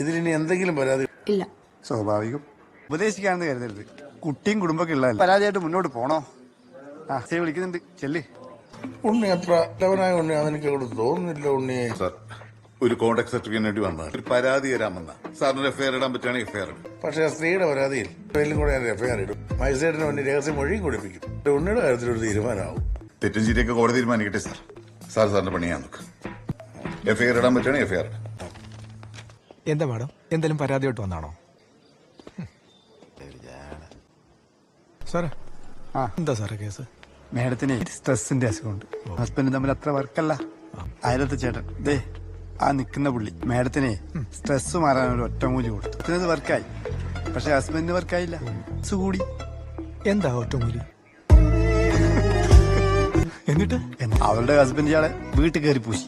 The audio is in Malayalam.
ഇതിലിനി എന്തെങ്കിലും പരാതി ഇല്ല. സ്വാഭാവികം. ഉപദേശിക്കാണെന്ന് കരുതരുത്. കുട്ടിയും കുടുംബമൊക്കെ ഉള്ളതല്ല. പരാതിയായിട്ട് മുന്നോട്ട് പോണോ? വിളിക്കുന്നുണ്ട്, ചെല്ല്. ഉണ്ണി അത്ര ലവനായ ഉണ്ണി അതെനിക്ക് അവിടെ തോന്നുന്നില്ല. ഉണ്ണിയെ സാർ, ഒരു കോണ്ടാക്ട് സർട്ടിഫിക്കറ്റ് വേണ്ടി വന്നതാണ്. ഒരു പരാതി തരാമെന്ന സാറിന് എഫ്ഐആർ ഇടാൻ പറ്റുകയാണെങ്കിൽ എഫ്ഐആർ ഇടും. പക്ഷേ സ്ത്രീയുടെ പരാതിയിൽ പേരിലും കൂടെ ഞാൻ എഫ്ഐആർ ഇടും. മജിസ്ട്രേറ്റിന് വേണ്ടി രഹസ്യം മൊഴിയും കൊടുപ്പിക്കും. ഉണ്ണിയുടെ കാര്യത്തിലൊരു തീരുമാനമാവും. തെറ്റും ശരിയൊക്കെ കോടതി തീരുമാനിക്കട്ടെ സാർ. സാറിന്റെ പണി ഞാൻ നോക്കാം. എഫ്ഐആർ ഇടാൻ പറ്റുകയാണെങ്കിൽ എഫ്ഐആർ ഇടും. എന്താ മാഡം, എന്തെങ്കിലും പരാതിയായിട്ട് വന്നാണോ? സാറേ, എന്താ സാറേ കേസ്? മേഡത്തിന് സ്ട്രെസ്സിന്റെ അസുഖമുണ്ട്. ഹസ്ബൻഡ് തമ്മിൽ അത്ര വർക്കല്ല. അയലത്തെ ചേട്ടൻ ദേ ആ നിൽക്കുന്ന പുള്ളി മേഡത്തിനെ സ്ട്രെസ് മാറാൻ ഒരു ഒറ്റമൂലി കൊടുത്തു. ഇത് വർക്കായി. പക്ഷെ ഹസ്ബൻഡിന് വർക്കായില്ല. കൂടി. എന്താ ഒറ്റമൂലി? എന്നിട്ട് അവരുടെ ഹസ്ബൻഡ് ഇയാളെ വീട്ടിൽ കയറി പൂശി.